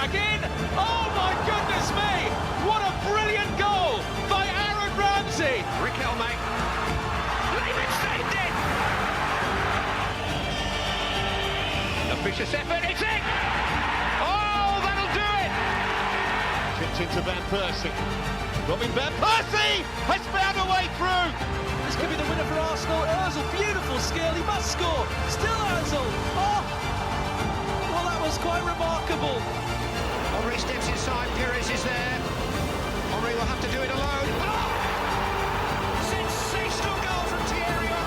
back in. Oh my goodness me! What a brilliant goal by Aaron Ramsey. Riquelme. Leave saved it. A vicious effort. It's in. Oh, that'll do it. Tipped into Van Persie. Robin Van Persie has found a way through. This could be the winner for Arsenal. Ozil, beautiful skill. He must score. Still Ozil. Oh, well, that was quite remarkable. Henry steps inside. Pires is there. Henry will have to do it alone. Oh! Sensational goal from Thierry Henry.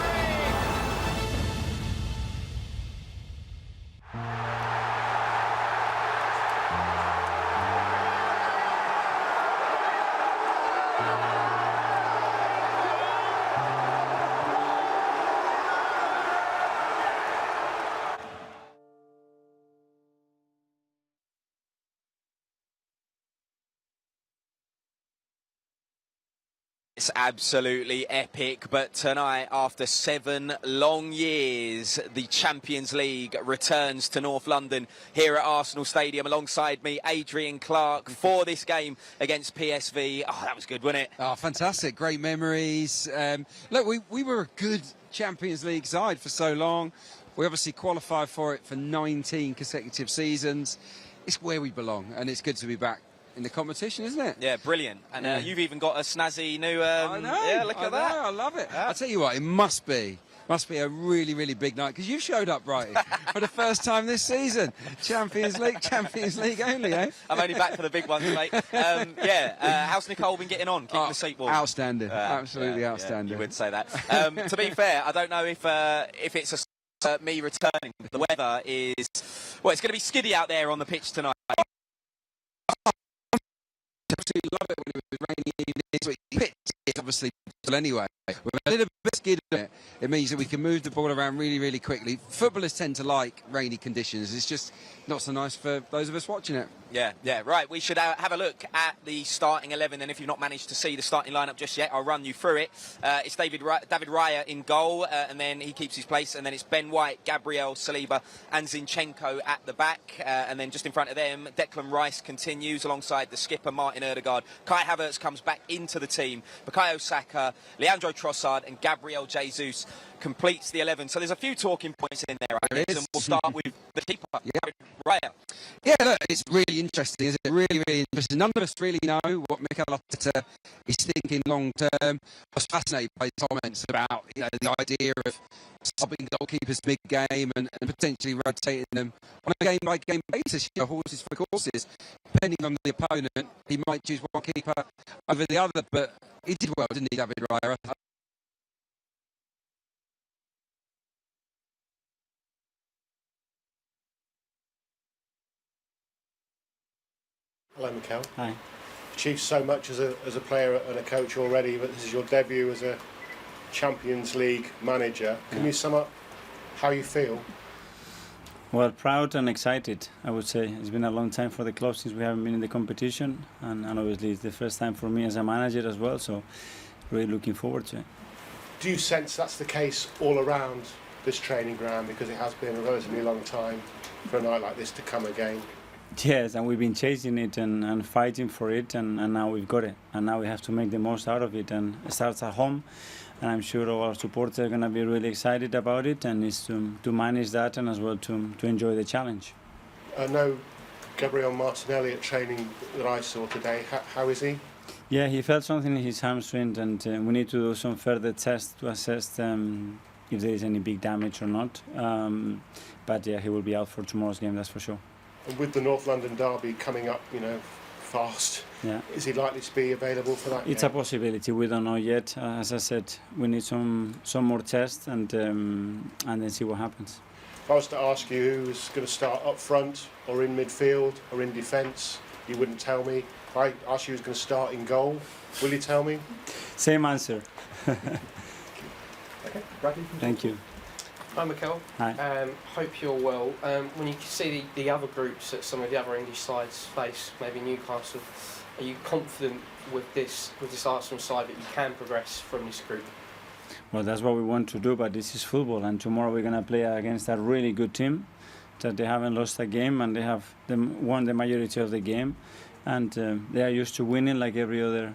It's absolutely epic, but tonight, after 7 long years, the Champions League returns to North London here at Arsenal Stadium. Alongside me, Adrian, Clarke, for this game against PSV. Oh, that was good, wasn't it? Oh, fantastic. Great memories. Look, we were a good Champions League side for so long. We obviously qualified for it for 19 consecutive seasons. It's where we belong, and it's good to be back in the competition, isn't it? Yeah, brilliant. And you've even got a snazzy new... I know. Yeah, look at that. I love it. Yeah. I'll tell you what, it must be a really, really big night, because you showed up, right, for the first time this season. Champions League only, eh? I'm only back for the big ones, mate. How's Nicole been getting on? Keeping the seat warm? Outstanding. Absolutely outstanding. You would say that. To be fair, I don't know if it's me returning. The weather is... Well, it's going to be skiddy out there on the pitch tonight. Absolutely love it when it was rainy evenings, but the pitch is obviously anyway. With a little bit of skid on it, it means that we can move the ball around really, really quickly. Footballers tend to like rainy conditions. It's just not so nice for those of us watching it. Yeah, right. We should have a look at the starting 11, and if you've not managed to see the starting lineup just yet, I'll run you through it. It's David Raya in goal, and then he keeps his place, and then it's Ben White, Gabriel, Saliba, and Zinchenko at the back, and then just in front of them, Declan Rice continues alongside the skipper Martin Ødegaard. Kai Havertz comes back into the team. Bukayo Saka, Leandro Trossard, and Gabriel Jesus completes the 11. So there's a few talking points in there, I guess, and we'll start with the keeper, David Raya. Yeah, look, it's really interesting, isn't it? Really, really interesting. None of us really know what Mikel Arteta is thinking long term. I was fascinated by his comments about, the idea of stopping goalkeepers mid-game and potentially rotating them on a game-by-game basis. Horses for courses. Depending on the opponent, he might choose one keeper over the other, but he did well, didn't he, David Raya? Hello, Mikel. Hi. Achieved so much as a player and a coach already, but this is your debut as a Champions League manager. Can you sum up how you feel? Well, proud and excited, I would say. It's been a long time for the club since we haven't been in the competition, and obviously it's the first time for me as a manager as well, so really looking forward to it. Do you sense that's the case all around this training ground, because it has been a relatively long time for a night like this to come again? Yes, and we've been chasing it and fighting for it, and now we've got it. And now we have to make the most out of it, and it starts at home. And I'm sure all our supporters are going to be really excited about it, and it's to manage that and as well to enjoy the challenge. I know Gabriel Martinelli at training that I saw today. How is he? Yeah, he felt something in his hamstring, and we need to do some further tests to assess if there is any big damage or not. But yeah, he will be out for tomorrow's game, that's for sure. And with the North London derby coming up, fast, is he likely to be available for that It's game? a possibility. We don't know yet. As I said, we need some more tests and then see what happens. If I was to ask you who's going to start up front or in midfield or in defence, you wouldn't tell me. If I asked you who's going to start in goal, will you tell me? Same answer. Okay, Brady. Thank you. Hi, Mikel. Hi. Hope you're well. When you see the other groups that some of the other English sides face, maybe Newcastle, are you confident with this Arsenal side that you can progress from this group? Well, that's what we want to do, but this is football, and tomorrow we're going to play against a really good team. that they haven't lost a game and they have won the majority of the game, and they are used to winning like every other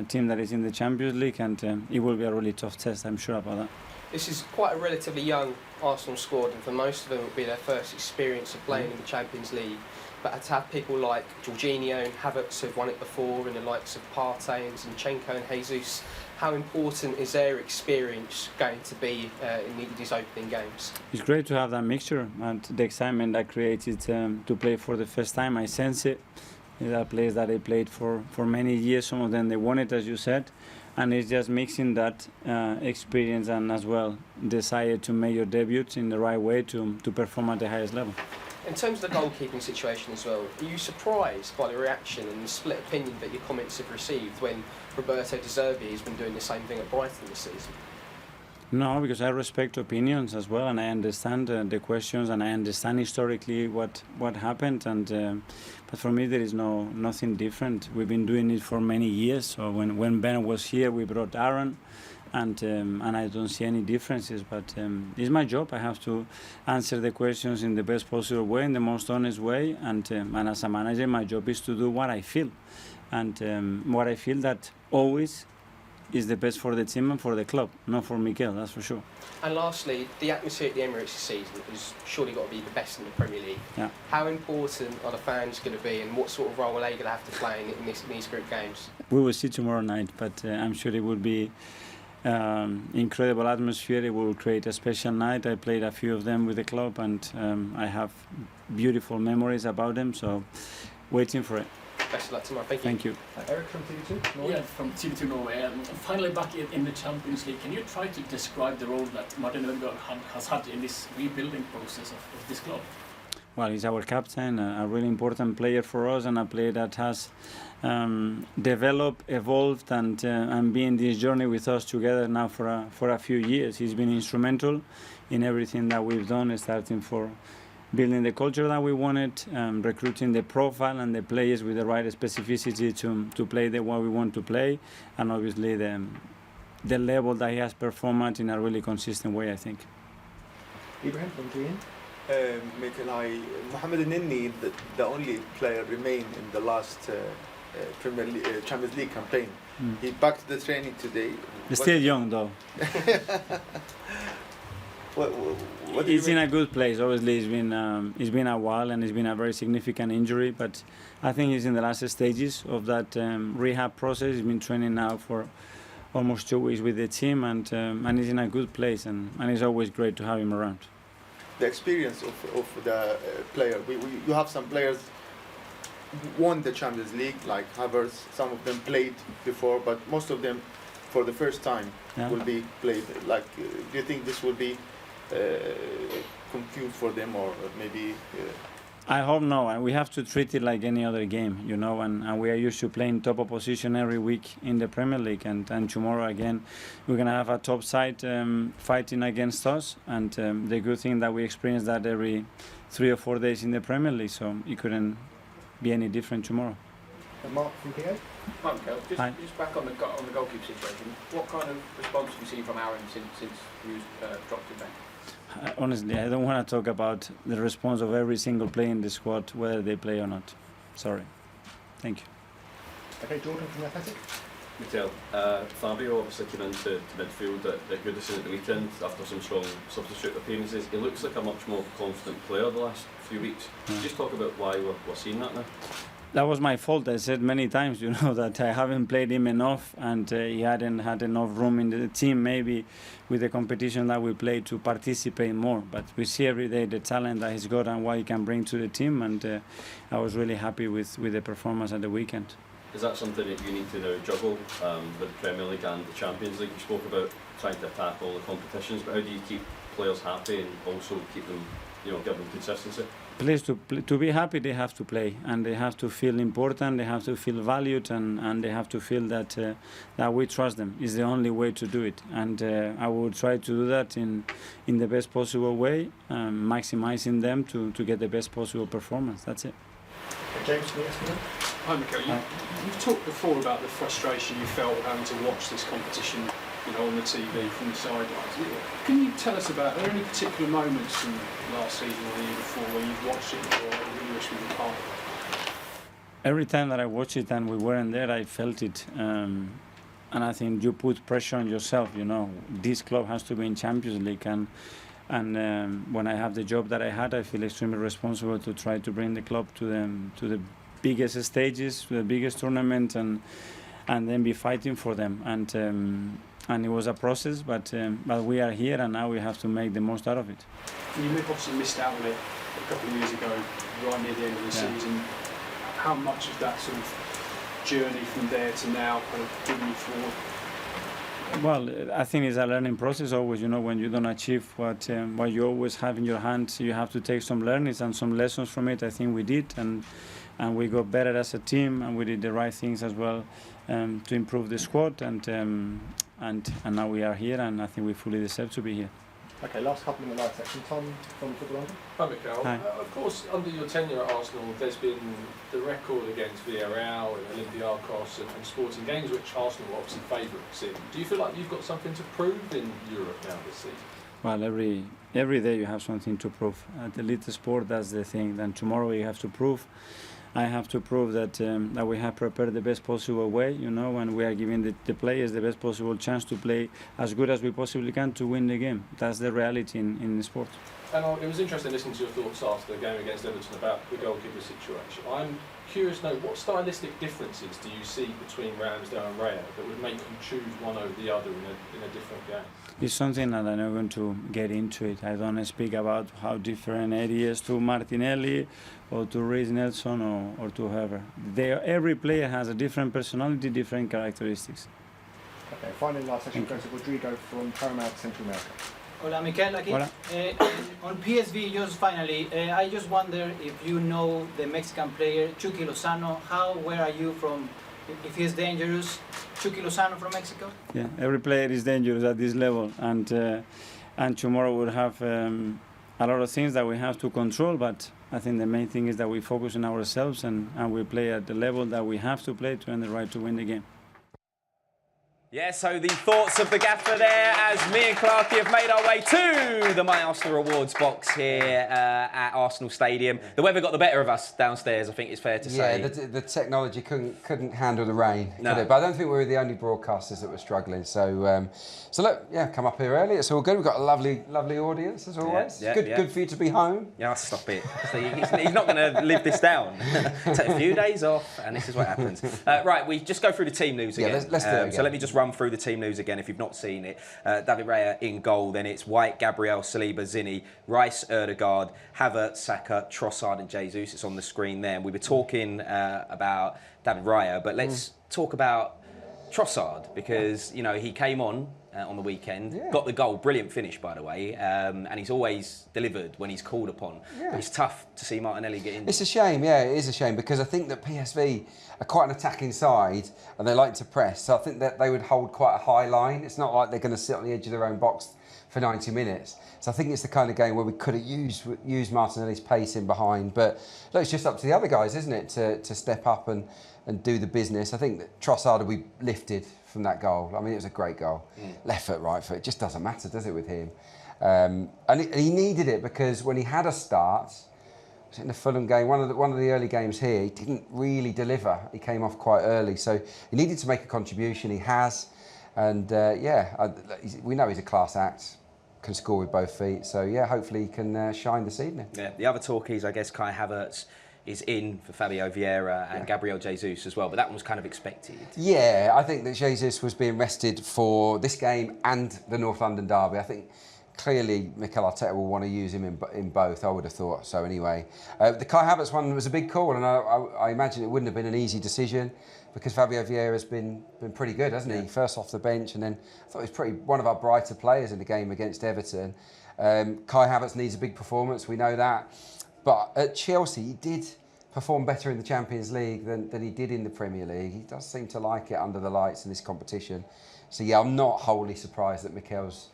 team that is in the Champions League, and it will be a really tough test, I'm sure about that. This is quite a relatively young Arsenal squad, and for most of them it will be their first experience of playing in the Champions League. But to have people like Jorginho and Havertz who've won it before, and the likes of Partey and Zinchenko and Jesus, how important is their experience going to be in these opening games? It's great to have that mixture, and the excitement that created to play for the first time. I sense it. There are players that they played for many years. Some of them they won it, as you said, and it's just mixing that experience and as well desire to make your debut in the right way to perform at the highest level. In terms of the goalkeeping situation as well, are you surprised by the reaction and the split opinion that your comments have received when Roberto De Zerbi has been doing the same thing at Brighton this season? No, because I respect opinions as well, and I understand the questions, and I understand historically what happened. And but for me, there is nothing different. We've been doing it for many years. So when Ben was here, we brought Aaron, and I don't see any differences. But it's my job. I have to answer the questions in the best possible way, in the most honest way. And as a manager, my job is to do what I feel, and what I feel that always is the best for the team and for the club, not for Mikel, that's for sure. And lastly, the atmosphere at the Emirates this season has surely got to be the best in the Premier League. Yeah. How important are the fans going to be, and what sort of role are they going to have to play in these group games? We will see tomorrow night, but I'm sure it will be incredible atmosphere. It will create a special night. I played a few of them with the club, and I have beautiful memories about them, so waiting for it. Best of luck tomorrow. Thank you. Thank you. Eric from TV2 Norway. Yeah, from TV2 Norway. Finally back in the Champions League, can you try to describe the role that Martin Ødegaard has had in this rebuilding process of this club? Well, he's our captain, a really important player for us, and a player that has developed, evolved, and been this journey with us together now for a few years. He's been instrumental in everything that we've done, starting for building the culture that we wanted, recruiting the profile and the players with the right specificity to play the way we want to play, and obviously the level that he has performed at in a really consistent way, I think. Abraham from GN. Mikel, Mohamed Nini, the only player remained in the last Champions League campaign. He back to the training today. He's still young though. He's in a good place. Obviously, it's been a while, and it's been a very significant injury. But I think he's in the last stages of that rehab process. He's been training now for almost 2 weeks with the team, and he's in a good place. And it's always great to have him around. The experience of the player. You have some players who won the Champions League, like Havertz. Some of them played before, but most of them, for the first time, will be played. Like, do you think this will be confused for them, or maybe? I hope no, and we have to treat it like any other game, you know, and we are used to playing top opposition every week in the Premier League, and tomorrow again we're going to have a top side fighting against us, and the good thing that we experience that every 3 or 4 days in the Premier League, so it couldn't be any different tomorrow. And Mark from PA. Hi, Mikel. Just back on the goalkeeper situation. What kind of response have you seen from Aaron since you dropped him back? Honestly, I don't want to talk about the response of every single player in the squad, whether they play or not. Sorry. Thank you. Okay, Jordan from Athletic. Mikel, Fabio obviously came into midfield at Goodison at the weekend after some strong substitute appearances. He looks like a much more confident player the last few weeks. Just talk about why we're seeing that now. That was my fault. I said many times, you know, that I haven't played him enough, and he hadn't had enough room in the team, maybe with the competition that we play, to participate more. But we see every day the talent that he's got and what he can bring to the team, and I was really happy with the performance at the weekend. Is that something that you need to now juggle with the Premier League and the Champions League? You spoke about trying to attack all the competitions, but how do you keep players happy and also keep them, you know, give them consistency? Players to be happy, they have to play, and they have to feel important, they have to feel valued, and they have to feel that we trust them. It's the only way to do it, and I will try to do that in the best possible way, maximizing them to get the best possible performance. That's it. James from ESPN. Hi, Mikel. You've talked before about the frustration you felt having to watch this competition on the TV from the sidelines. Can you tell us are there any particular moments from last season or the year before where you've watched it or really wish we were part of it? Every time that I watch it and we weren't there, I felt it. And I think you put pressure on yourself, This club has to be in Champions League. And when I have the job that I had, I feel extremely responsible to try to bring the club to the biggest stages, to the biggest tournament, and then be fighting for them. And it was a process, but we are here, and now we have to make the most out of it. You obviously missed out on it a couple of years ago, right near the end of the season. How much of that sort of journey from there to now kind of moving you forward? Well, I think it's a learning process always. When you don't achieve what you always have in your hands, you have to take some learnings and some lessons from it. I think we did, and we got better as a team, and we did the right things as well to improve the squad. And now we are here, and I think we fully deserve to be here. Okay, last couple in the live section. Tom from Football London. Hi, Mikel. Hi. Of course, under your tenure at Arsenal, there's been the record against Vieira and Olympiacos and Sporting games, which Arsenal were obviously favourites in. Do you feel like you've got something to prove in Europe now this season? Well, every day you have something to prove. At elite sport, that's the thing. Then tomorrow you have to prove. I have to prove that we have prepared the best possible way, and we are giving the players the best possible chance to play as good as we possibly can to win the game. That's the reality in sport. And it was interesting listening to your thoughts after the game against Everton about the goalkeeper situation. I'm curious to know, what stylistic differences do you see between Ramsdale and Raya that would make you choose one over the other in a different game? It's something that I'm not going to get into it. I don't speak about how different Eddie is to Martinelli or to Reece Nelson or to whoever. Every player has a different personality, different characteristics. Okay, finally last session goes to Rodrigo from Paramount Central America. Hola, Mikel, aquí. Hola. On PSV, just finally, I just wonder if you know the Mexican player Chucky Lozano. Where are you from? If he's dangerous, Chucky Lozano from Mexico? Yeah, every player is dangerous at this level, and tomorrow we'll have a lot of things that we have to control, but I think the main thing is that we focus on ourselves and we play at the level that we have to play to earn the right to win the game. Yeah, so the thoughts of the gaffer there as me and Clarke have made our way to the My Arsenal Awards box here at Arsenal Stadium. The weather got the better of us downstairs, I think it's fair to say. Yeah, the technology couldn't handle the rain, no. could it? But I don't think we were the only broadcasters that were struggling. So look, yeah, come up here early. It's all good. We've got a lovely audience as always. Yeah, good for you to be home. Yeah, stop it. He's not going to live this down. Take a few days off, and this is what happens. Right, we just go through the team news again. Yeah, let's do it again. So let me just run through the team news again if you've not seen it. David Raya in goal, then it's White, Gabriel, Saliba, Zinni, Rice, Ødegaard, Havertz, Saka, Trossard and Jesus. It's on the screen there. And we were talking about David Raya, but let's talk about Trossard because, he came on the weekend, got the goal, brilliant finish by the way, and he's always delivered when he's called upon. But it's tough to see Martinelli get in. It's a shame, it is a shame because I think that PSV are quite an attacking side and they like to press, so I think that they would hold quite a high line. It's not like they're going to sit on the edge of their own box for 90 minutes. So I think it's the kind of game where we could have used Martinelli's pace in behind, but look, it's just up to the other guys, isn't it, to step up and do the business. I think that Trossard will be lifted from that goal. I mean, it was a great goal. Left foot, right foot, it just doesn't matter, does it, with him? And he needed it because when he had a start, was it in the Fulham game, one of the early games here, he didn't really deliver. He came off quite early, so he needed to make a contribution. He has, and we know he's a class act. Can score with both feet, so yeah, hopefully he can shine this evening. Yeah, the other talkies, I guess, Kai Havertz is in for Fabio Vieira and Gabriel Jesus as well, but that one was kind of expected. Yeah, I think that Jesus was being rested for this game and the North London derby. I think clearly Mikel Arteta will want to use him in both, I would have thought so anyway. The Kai Havertz one was a big call, and I imagine it wouldn't have been an easy decision because Fabio Vieira's been pretty good, hasn't he? First off the bench, and then I thought he was one of our brighter players in the game against Everton. Kai Havertz needs a big performance, we know that. But at Chelsea, he did perform better in the Champions League than he did in the Premier League. He does seem to like it under the lights in this competition. So yeah, I'm not wholly surprised that Mikel's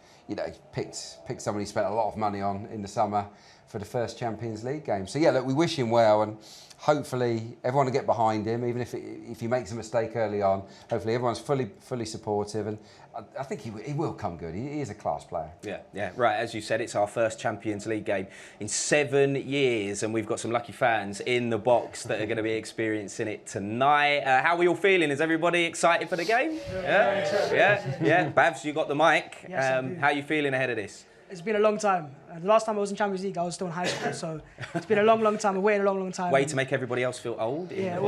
picked someone he spent a lot of money on in the summer for the first Champions League game. So yeah, look, we wish him well, and hopefully everyone will get behind him, even if he makes a mistake early on. Hopefully everyone's fully supportive, and I think he will come good. He is a class player. Yeah, right. As you said, it's our first Champions League game in 7 years, and we've got some lucky fans in the box that are going to be experiencing it tonight. How are we all feeling? Is everybody excited for the game? Yeah. Babs, you got the mic. Yes, how are you feeling ahead of this? It's been a long time. The last time I was in Champions League, I was still in high school, so it's been a long time. I waited a long time. Way to make everybody else feel old. Yeah,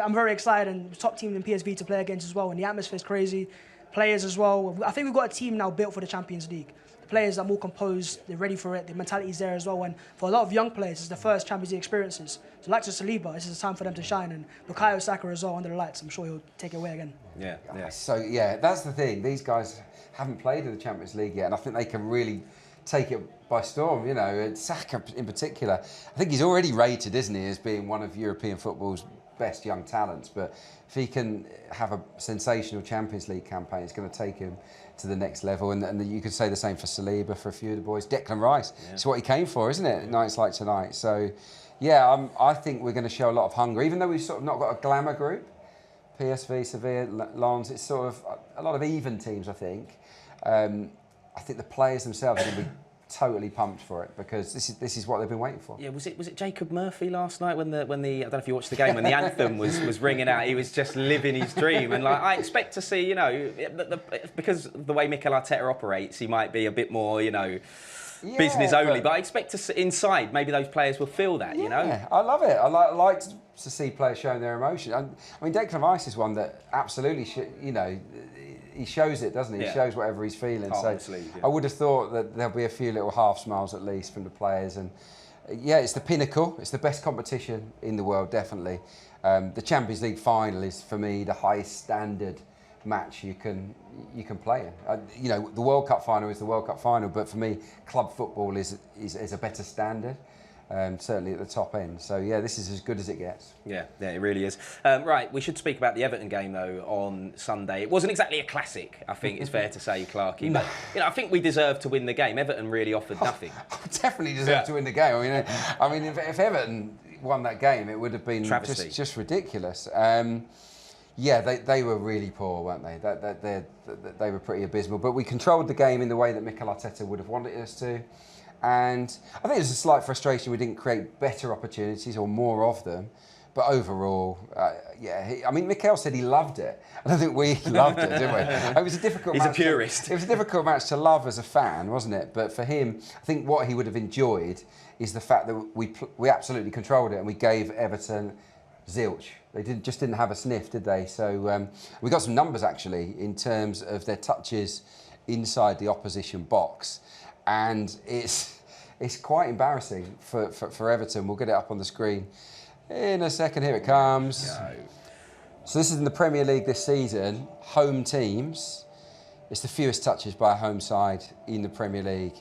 I'm very excited, and top team in PSV to play against as well, and the atmosphere's crazy. Players as well. I think we've got a team now built for the Champions League. The players are more composed, they're ready for it, the mentality's there as well, and for a lot of young players, it's the first Champions League experiences. So like to Saliba, this is the time for them to shine, and Bukayo Saka as well under the lights. I'm sure he'll take it away again. Yeah. So yeah, that's the thing. These guys haven't played in the Champions League yet, and I think they can really take it by storm. You know, Saka in particular. I think he's already rated, isn't he, as being one of European football's best young talents. But if he can have a sensational Champions League campaign, it's going to take him to the next level. And you could say the same for Saliba, for a few of the boys. Declan Rice, it's what he came for, isn't it? Nights like tonight. So, yeah, I think we're going to show a lot of hunger, even though we've sort of not got a glamour group. PSV, Sevilla, Lens, it's sort of a lot of even teams, I think. I think the players themselves are going to be totally pumped for it, because this is what they've been waiting for. Yeah, was it Jacob Murphy last night when the I don't know if you watched the game, when the anthem was ringing out, he was just living his dream. And like, I expect to see, you know, because of the way Mikel Arteta operates, he might be a bit more, you know, business only. But I expect to see inside, maybe those players will feel that, you know. Yeah, I love it. I like to see players showing their emotion. I mean, Declan Rice is one that absolutely, you know, he shows it, doesn't he? He shows whatever he's feeling. So I would have thought that there'll be a few little half smiles at least from the players. And yeah, it's the pinnacle. It's the best competition in the world, definitely. The Champions League final is, for me, the highest standard match you can play in. You know, the World Cup final is the World Cup final, but for me, club football is a better standard. Certainly at the top end. So yeah, this is as good as it gets. Yeah, it really is. Right, we should speak about the Everton game though on Sunday. It wasn't exactly a classic, I think it's fair to say, Clarke. No. But you know, I think we deserved to win the game. Everton really offered nothing. Definitely deserved to win the game. I mean, if Everton won that game, it would have been just ridiculous. Yeah, they were really poor, weren't they? They were pretty abysmal. But we controlled the game in the way that Mikel Arteta would have wanted us to. And I think there's a slight frustration we didn't create better opportunities or more of them. But overall, I mean, Mikel said he loved it. I don't think we loved it, did we? It was a difficult match. He's a purist. It was a difficult match to love as a fan, wasn't it? But for him, I think what he would have enjoyed is the fact that we absolutely controlled it and we gave Everton zilch. They just didn't have a sniff, did they? So we got some numbers, actually, in terms of their touches inside the opposition box. And it's quite embarrassing for Everton. We'll get it up on the screen in a second. Here it comes. So this is in the Premier League this season. Home teams, it's the fewest touches by a home side in the Premier League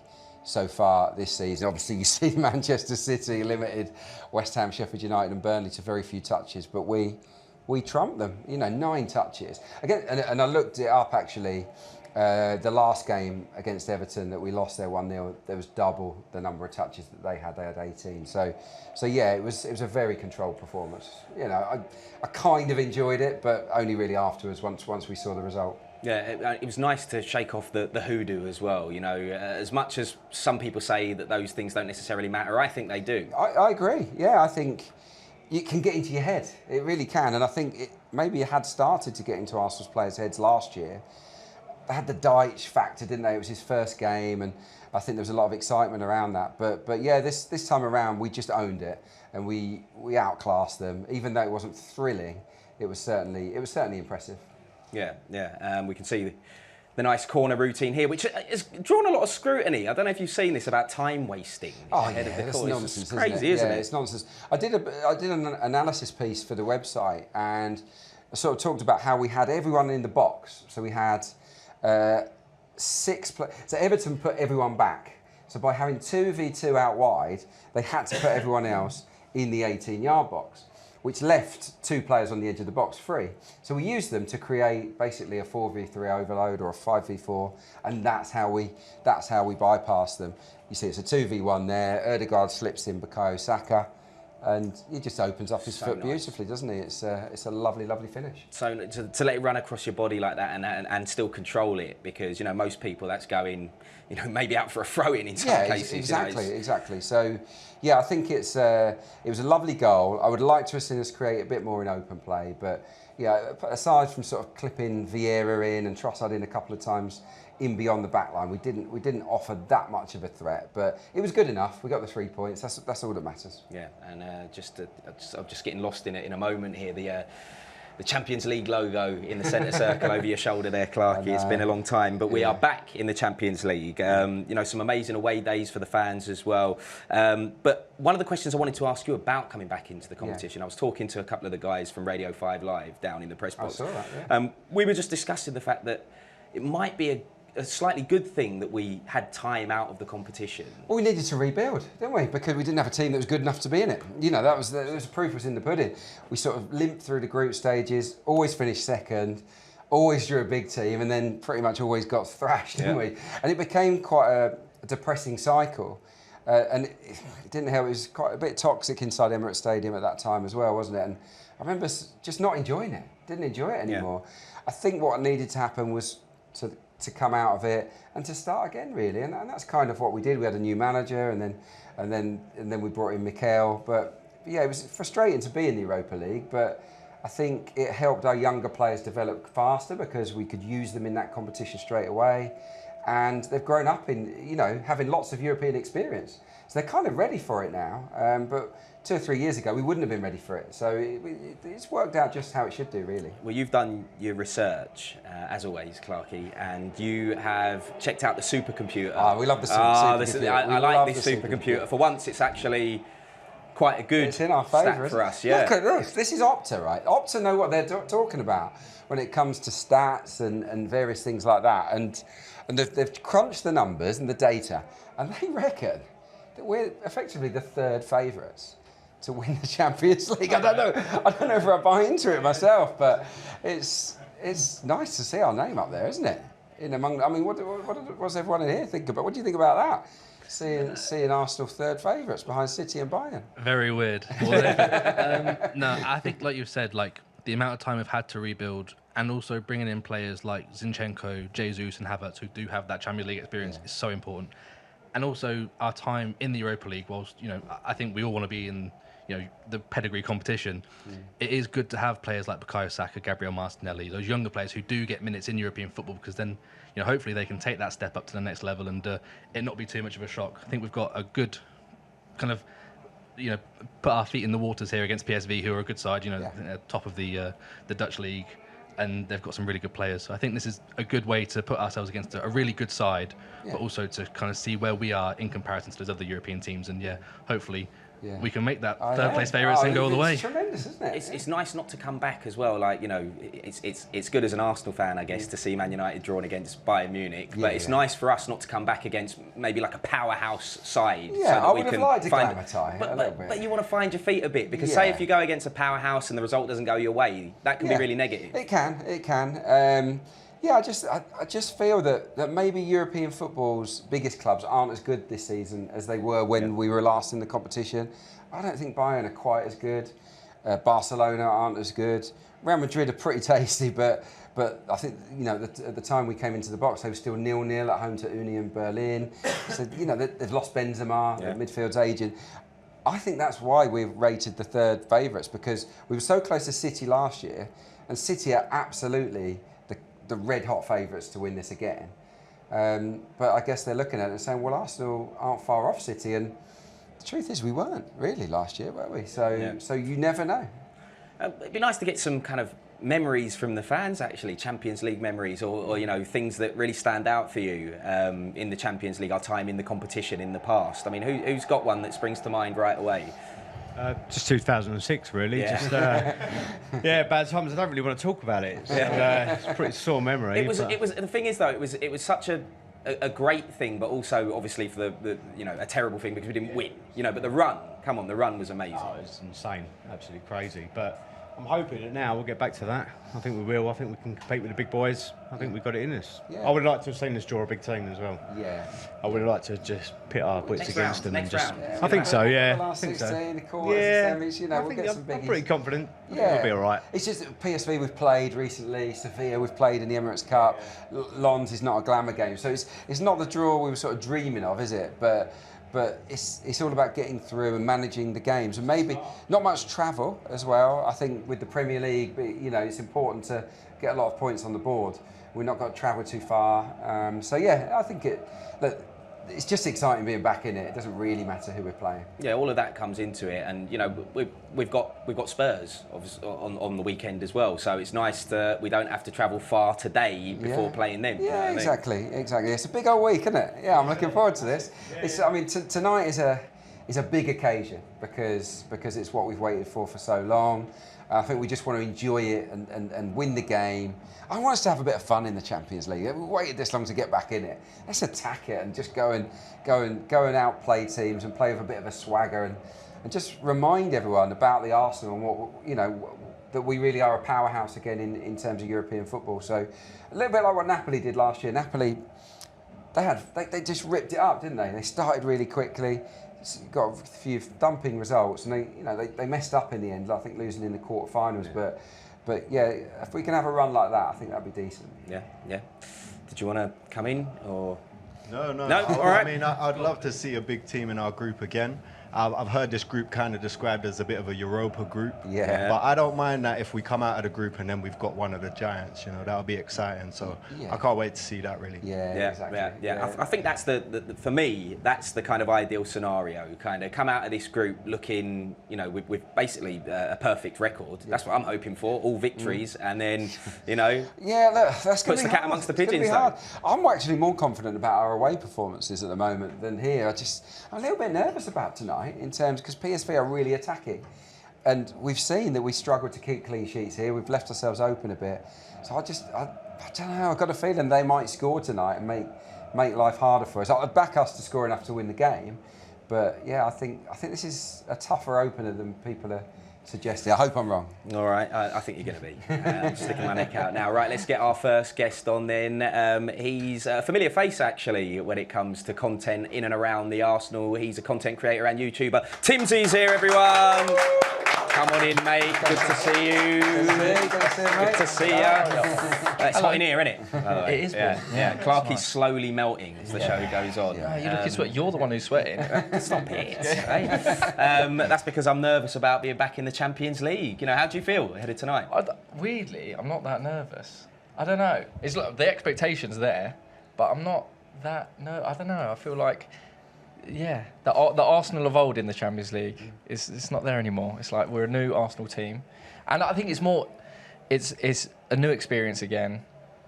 so far this season. Obviously, you see Manchester City limited West Ham, Sheffield United and Burnley to very few touches, but we trumped them. You know, 9 touches. Again, and I looked it up, actually. The last game against Everton that we lost there 1-0, there was double the number of touches that they had. They had 18. So yeah, it was a very controlled performance. You know, I kind of enjoyed it, but only really afterwards once we saw the result. Yeah, it was nice to shake off the hoodoo as well. You know, as much as some people say that those things don't necessarily matter, I think they do. I agree. Yeah, I think it can get into your head. It really can. And I think maybe it had started to get into Arsenal's players' heads last year. They had the Deitch factor, didn't they? It was his first game, and I think there was a lot of excitement around that. But yeah, this time around, we just owned it, and we outclassed them. Even though it wasn't thrilling, it was certainly impressive. Yeah. We can see the nice corner routine here, which has drawn a lot of scrutiny. I don't know if you've seen this about time wasting. Ahead of the corner. Nonsense, it's crazy, isn't it? It's nonsense. I did an analysis piece for the website, and I sort of talked about how we had everyone in the box. So we had 6 players. So Everton put everyone back. So by having 2v2 out wide, they had to put everyone else in the 18-yard box. which left 2 players on the edge of the box free. So we used them to create basically a 4v3 overload or a 5v4, and that's how we bypass them. You see, it's a 2v1 there. Ødegaard slips in Bukayo Saka, and he just opens up his foot beautifully, doesn't he? It's a lovely, lovely finish. So to let it run across your body like that and still control it, because most people that's going, maybe out for a throw-in in some cases. Exactly. So, yeah, I think it was a lovely goal. I would like to have seen us create a bit more in open play, but yeah, aside from sort of clipping Vieira in and Trossard in a couple of times in beyond the back line, we didn't offer that much of a threat, but it was good enough. We got the 3 points. That's all that matters. Yeah, and I'm just getting lost in it in a moment here. The Champions League logo in the centre circle over your shoulder there, Clarke. It's been a long time, but we are back in the Champions League. Some amazing away days for the fans as well. But one of the questions I wanted to ask you about coming back into the competition, I was talking to a couple of the guys from Radio 5 Live down in the press box. I saw that, yeah. We were just discussing the fact that it might be a slightly good thing that we had time out of the competition. Well, we needed to rebuild, didn't we? Because we didn't have a team that was good enough to be in it. That was the proof was in the pudding. We sort of limped through the group stages, always finished second, always drew a big team, and then pretty much always got thrashed, didn't we? And it became quite a depressing cycle. And it didn't help. It was quite a bit toxic inside Emirates Stadium at that time as well, wasn't it? And I remember just not enjoying it. Didn't enjoy it anymore. I think what needed to happen was to come out of it and to start again, really, and that's kind of what we did. We had a new manager, and then we brought in Mikel. But yeah, it was frustrating to be in the Europa League, but I think it helped our younger players develop faster because we could use them in that competition straight away, and they've grown up in having lots of European experience, so they're kind of ready for it now. But 2 or 3 years ago, we wouldn't have been ready for it. So it's worked out just how it should do, really. Well, you've done your research, as always, Clarke, and you have checked out the supercomputer. Oh, we love the supercomputer. I like this supercomputer. For once, it's actually quite a good it's in our favour for us. Yeah. Look at this. This is Opta, right? Opta know what they're talking about when it comes to stats and various things like that. And they've crunched the numbers and the data, and they reckon that we're effectively the 3rd favourites to win the Champions League. I don't know if I buy into it myself, but it's nice to see our name up there, isn't it? What does everyone in here think about? What do you think about that? Seeing Arsenal 3rd favourites behind City and Bayern. Very weird. No, I think, like you said, the amount of time we've had to rebuild, and also bringing in players like Zinchenko, Jesus, and Havertz, who do have that Champions League experience, is so important. And also our time in the Europa League, whilst I think we all want to be in the pedigree competition, it is good to have players like Bukayo Saka, Gabriel Martinelli, those younger players who do get minutes in European football, because then hopefully they can take that step up to the next level and it not be too much of a shock. I think we've got a good kind of put our feet in the waters here against PSV, who are a good side, top of the Dutch league, and they've got some really good players. So I think this is a good way to put ourselves against a really good side, but also to kind of see where we are in comparison to those other European teams, and hopefully we can make that 3rd place favourites and go all the way. It's tremendous, isn't it? It's nice not to come back as well. It's good as an Arsenal fan, I guess, to see Man United drawn against Bayern Munich. But it's nice for us not to come back against maybe like a powerhouse side. Yeah, so that I would have liked to find a tie. But you want to find your feet a bit, because say if you go against a powerhouse and the result doesn't go your way, that can be really negative. It can. I just feel that maybe European football's biggest clubs aren't as good this season as they were when we were last in the competition. I don't think Bayern are quite as good. Barcelona aren't as good. Real Madrid are pretty tasty, but I think at the time we came into the box, they were still 0-0 at home to Union Berlin. So they've lost Benzema. The midfield's aging. I think that's why we've rated the 3rd favourites, because we were so close to City last year, and City are absolutely the red-hot favourites to win this again. But I guess they're looking at it and saying, well, Arsenal aren't far off City, and the truth is we weren't really last year, were we? So you never know. It'd be nice to get some kind of memories from the fans, actually, Champions League memories, or things that really stand out for you in the Champions League, our time in the competition in the past. I mean, who's got one that springs to mind right away? Just 2006, really. Yeah. Just bad times. I don't really want to talk about it. It's a pretty sore memory. It was. The thing is, though, it was such a a great thing, but also obviously for the a terrible thing because we didn't win. But the run, come on, the run was amazing. Oh, it's insane, absolutely crazy. But I'm hoping that now we'll get back to that. I think we will. I think we can compete with the big boys. I think we've got it in us. Yeah. I would like to have seen us draw a big team as well. Yeah. I would like to just pit our wits against them and just. Round. I think so. Yeah. The last I think 16, so. the quarters, Yeah. the semis, I we'll think get some biggies. I'm pretty confident. Yeah. We'll be all right. It's just that PSV we've played recently, Sevilla we've played in the Emirates Cup. Lens is not a glamour game, so it's not the draw we were sort of dreaming of, is it? But it's all about getting through and managing the games, and maybe not much travel as well. I think with the Premier League, it's important to get a lot of points on the board. We're not going to travel too far, so yeah, I think it's just exciting being back in it. It doesn't really matter who we're playing. Yeah, all of that comes into it, and we've got Spurs on the weekend as well. So it's nice that we don't have to travel far today before playing them. Yeah, exactly. It's a big old week, isn't it? Yeah, I'm looking forward to this. Tonight is a big occasion because it's what we've waited for so long. I think we just want to enjoy it and win the game. I want us to have a bit of fun in the Champions League. We've waited this long to get back in it. Let's attack it and just go and outplay teams and play with a bit of a swagger and just remind everyone about the Arsenal and that we really are a powerhouse again in terms of European football. So a little bit like what Napoli did last year. Napoli, they just ripped it up, didn't they? They started really quickly. Got a few thumping results, and they messed up in the end. I think losing in the quarterfinals, but yeah, if we can have a run like that, I think that'd be decent. Yeah. Did you want to come in or? No. All right. I mean, I'd love to see a big team in our group again. I've heard this group kind of described as a bit of a Europa group. Yeah. But I don't mind that if we come out of the group and then we've got one of the giants. That would be exciting. So I can't wait to see that, really. Yeah, exactly. Yeah. I think that's for me, that's the kind of ideal scenario. Kind of come out of this group looking, with basically a perfect record. That's what I'm hoping for. All victories, and then, Yeah, look, that's puts the cat amongst the pigeons. I'm actually more confident about our away performances at the moment than here. I'm a little bit nervous about tonight in terms because PSV are really attacking, and we've seen that we struggle to keep clean sheets here. We've left ourselves open a bit, so I don't know. I've got a feeling they might score tonight and make life harder for us. I'd back us to score enough to win the game, but yeah, I think this is a tougher opener than people are suggesting. I hope I'm wrong. All right, I think you're going to be. I'm sticking my neck out now. Right, let's get our first guest on then. He's a familiar face, actually, when it comes to content in and around the Arsenal. He's a content creator and YouTuber. Timsy's here, everyone. Come on in, mate. Good to see you. Good to see you. It's hot in here, isn't it? It is. Yeah. Clarke is slowly melting as the show goes on. You look sweat. You're the one who's sweating. Stop it. That's because I'm nervous about being back in the Champions League. How do you feel ahead of tonight? Weirdly, I'm not that nervous. I don't know. It's like the expectation's there, but I'm not that. No, I don't know. I feel like. Yeah, the Arsenal of old in the Champions League it's not there anymore. It's like we're a new Arsenal team, and I think it's a new experience again,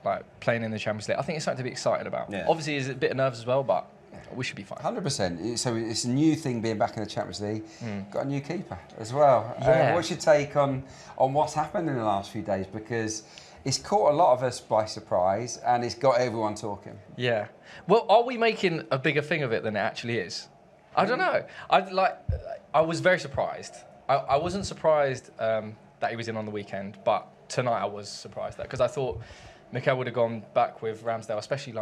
like playing in the Champions League. I think it's something to be excited about. Yeah. Obviously, it's a bit of nerves as well, but we should be fine. 100%. So it's a new thing being back in the Champions League. Got a new keeper as well. Yeah. What's your take on what's happened in the last few days? Because it's caught a lot of us by surprise, and it's got everyone talking. Yeah. Well, are we making a bigger thing of it than it actually is? I don't know. I was very surprised. I wasn't surprised that he was in on the weekend, but tonight I was surprised because I thought Mikel would have gone back with Ramsdale, especially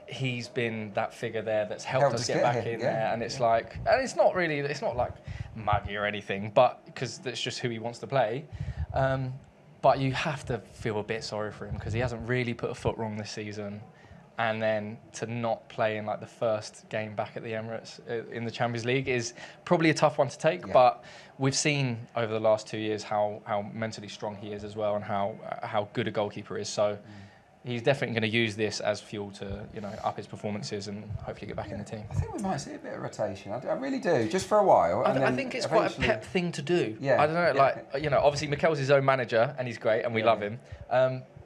he's been that figure there that's helped us get back in there, and it's like, and it's not like muggy or anything, but because that's just who he wants to play. But you have to feel a bit sorry for him because he hasn't really put a foot wrong this season. And then to not play in the first game back at the Emirates in the Champions League is probably a tough one to take. Yeah. But we've seen over the last 2 years how mentally strong he is as well, and how good a goalkeeper is. So he's definitely going to use this as fuel to up his performances and hopefully get back in the team. I think we might see a bit of rotation. I really do, just for a while. I think it's quite a Pep thing to do. Yeah. I don't know, obviously Mikel's his own manager and he's great and we love him.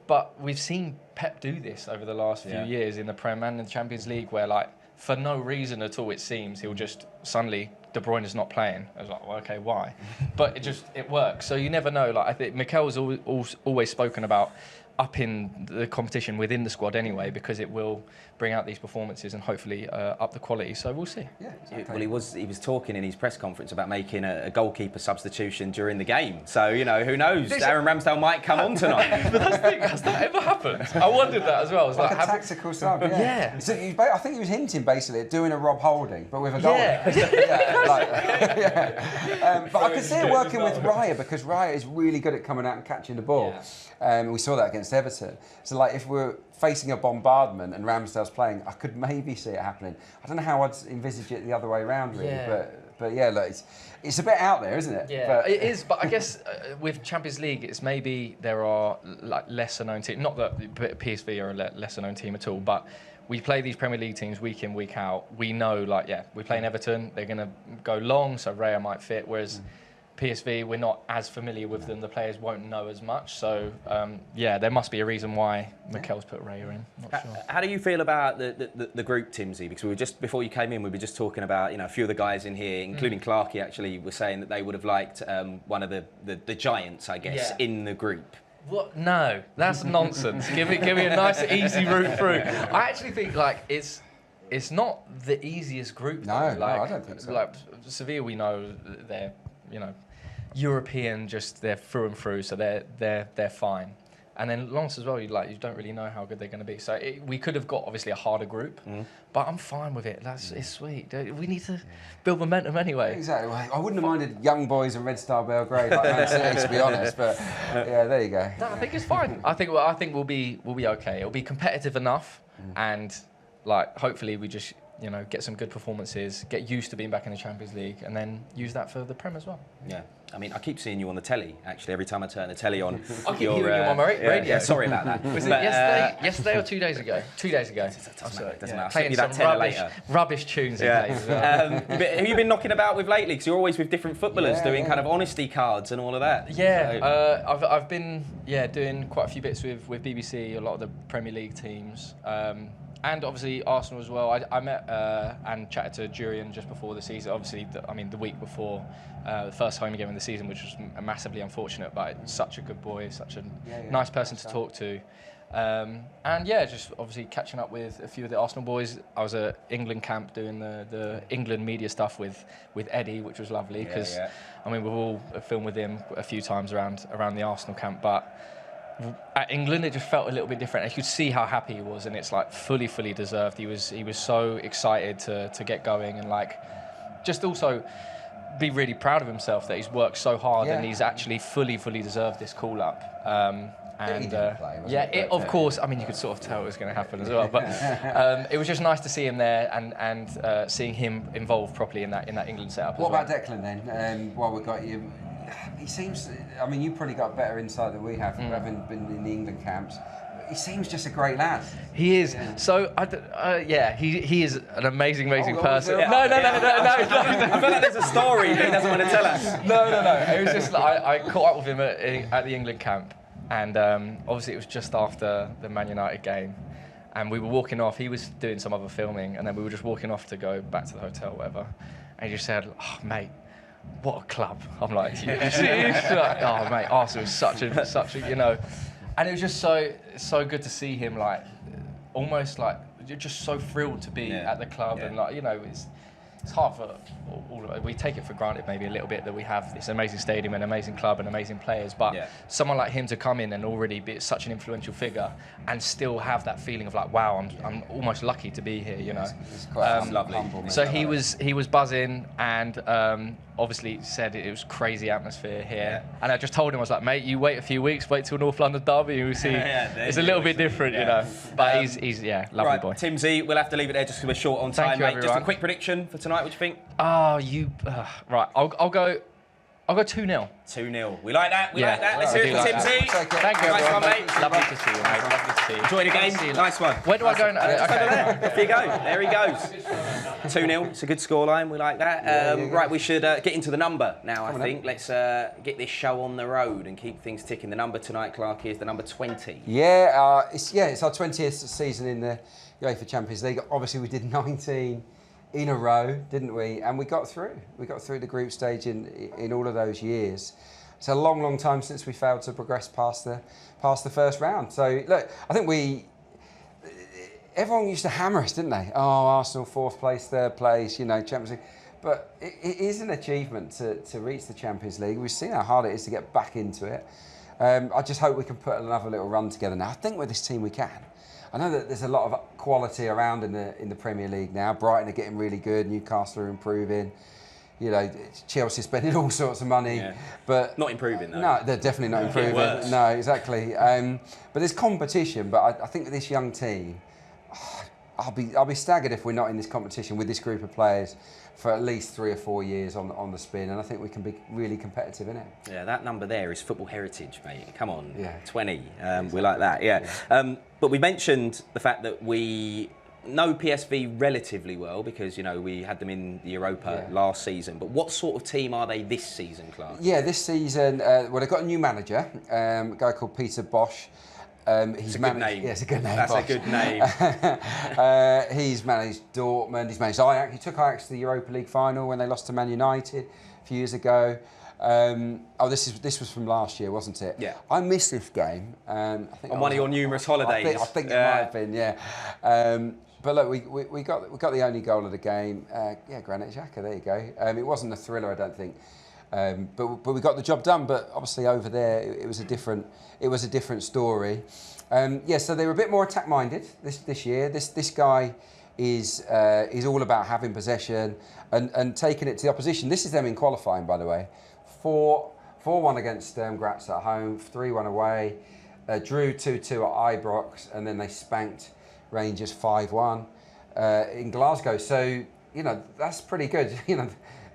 But we've seen Pep do this over the last few years in the Prem and the Champions League, where for no reason at all, it seems he'll just suddenly De Bruyne is not playing. I was like, well, okay, why? But it works. So you never know. I think Mikel's always spoken about upping the competition within the squad anyway, because it will bring out these performances and hopefully up the quality. So we'll see. Yeah, well, he was talking in his press conference about making a goalkeeper substitution during the game. So, you know, who knows? Aaron Ramsdale might come on tonight. But that's the thing, has that ever happened? I wondered that as well. I was like a tactical sub, yeah. Yeah. So I think he was hinting basically at doing a Rob Holding, but with a goal. Yeah. But I could see it working with Raya, because Raya is really good at coming out and catching the ball. We saw that against Everton. So, like, if we're facing a bombardment and Ramsdale's playing, I could maybe see it happening. I don't know how I'd envisage it the other way around, really. Yeah. But yeah, look, it's a bit out there, isn't it? Yeah, but, it is. But I guess with Champions League, it's maybe there are like lesser known teams. Not that PSV are a lesser known team at all, but we play these Premier League teams week in, week out. We know, like, we're playing Everton. They're going to go long, so Raya might fit. Whereas PSV, we're not as familiar with them. The players won't know as much. So, there must be a reason why Mikel's put Raya in. Not sure. How do you feel about the group, Timsy? Because we were just, before you came in, we were just talking about, you know, a few of the guys in here, including Clarke, actually, were saying that they would have liked one of the giants, I guess, in the group. What? No, that's nonsense. give me a nice, easy route through. I actually think, like, it's not the easiest group. No, like, no, I don't think so. Like Sevilla, we know they're, you know, European, just they're through and through, so they're fine. And then Lens as well, you don't really know how good they're going to be. So we could have got obviously a harder group, but I'm fine with it. It's sweet. We need to build momentum anyway. Exactly. I wouldn't have minded young boys and Red Star Belgrade like Man City, to be honest. But yeah, there you go. No, I think it's fine. I think we'll be okay. It'll be competitive enough, and like hopefully we just, you know, get some good performances, get used to being back in the Champions League, and then use that for the Prem as well. Yeah, I mean, I keep seeing you on the telly, actually, every time I turn the telly on. I keep hearing you on my radio. Yeah, sorry about that. Was it yesterday or 2 days ago? 2 days ago. Doesn't matter. Playing some rubbish tunes in as well. But who you been knocking about with lately? Because you're always with different footballers doing kind of honesty cards and all of that. Yeah, I've been doing quite a few bits with BBC, a lot of the Premier League teams. And obviously Arsenal as well. I met and chatted to Adrian just before the season. Obviously, the week before the first home game of the season, which was massively unfortunate. But such a good boy, such a nice person to talk to. And just obviously catching up with a few of the Arsenal boys. I was at England camp doing the England media stuff with Eddie, which was lovely because I mean we've all filmed with him a few times around the Arsenal camp, but at England, it just felt a little bit different. You could see how happy he was, and it's like fully deserved. He was so excited to get going, and like just also be really proud of himself that he's worked so hard and he's actually fully deserved this call up. Of course. I mean, you could sort of tell it was going to happen as well, but it was just nice to see him there and seeing him involved properly in that England setup. What about Declan then? While we've got you. He seems, I mean, you've probably got better insight than we have, having been in the England camps. He seems just a great lad. He is. Yeah. So, he is an amazing person. No. I feel like there's a story, but he doesn't want to tell us. No. It was just like, I caught up with him at the England camp, and obviously it was just after the Man United game, and we were walking off. He was doing some other filming, and then we were just walking off to go back to the hotel, or whatever. And he just said, "Oh, mate, what a club." I'm like, oh mate, Arsenal is such a, you know, and it was just so good to see him, like almost like you're just so thrilled to be at the club, and like, you know, it's hard for all of it. We take it for granted maybe a little bit that we have this amazing stadium and amazing club and amazing players, but someone like him to come in and already be such an influential figure and still have that feeling of like, wow, I'm almost lucky to be here, you know. It's quite lovely. So he was buzzing, and obviously said it was crazy atmosphere here, and I just told him, I was like, mate, you wait a few weeks, wait till North London derby, and we'll see. It's a little bit different, you know, but he's lovely boy. Timsy, we'll have to leave it there just because we're short on time, mate. Just a quick prediction for tonight. What do you think? Right. I'll go 2-0. 2-0. We like that. We like that. Let's hear it for Timsy. Thank you, nice everyone. one, mate. Lovely to see you, mate. Lovely to see you. Enjoy the game. Nice one. Where do I go? Just over there. Off you go. There he goes. 2-0. It's a good scoreline. We like that. Right, we should get into the number now, I think. Let's get this show on the road and keep things ticking. The number tonight, Clarke, is the number 20. It's our 20th season in the UEFA Champions League. Obviously, we did 19 in a row, didn't we? And we got through. We got through the group stage in all of those years. it's a long, long time since we failed to progress past the first round. So look, I think everyone used to hammer us, didn't they? Oh, Arsenal 4th place, 3rd place, Champions League. But it is an achievement to reach the Champions League. We've seen how hard it is to get back into it. I just hope we can put another little run together now. I think with this team we can. I know that there's a lot of quality around in the Premier League now. Brighton are getting really good. Newcastle are improving. Chelsea spending all sorts of money, but not improving though. No, they're definitely not improving. No, exactly. But there's competition. But I think with this young team, I'll be staggered if we're not in this competition with this group of players for at least 3 or 4 years on the spin, and I think we can be really competitive in it. Yeah, that number there is football heritage, mate. Come on, 20. Exactly. We like that, yeah. But we mentioned the fact that we know PSV relatively well because we had them in the Europa last season. But what sort of team are they this season, Clarke? Yeah, this season, well, they've got a new manager, a guy called Peter Bosch. It's a good name. Yeah, it's a good name. That's Bosch. a good name. He's managed Dortmund. He's managed Ajax. He took Ajax to the Europa League final when they lost to Man United a few years ago. This was from last year, wasn't it? Yeah. I missed this game. I think on one of your numerous holidays. I think it might have been. Yeah. But look, we got the only goal of the game. Granit Xhaka. There you go. It wasn't a thriller, I don't think. But we got the job done. But obviously over there, it was a different story. So they were a bit more attack minded this year. This guy is all about having possession and taking it to the opposition. This is them in qualifying, by the way. 4-1 against Graz at home, 3-1 away. Drew 2-2 at Ibrox, and then they spanked Rangers 5-1 in Glasgow. So that's pretty good.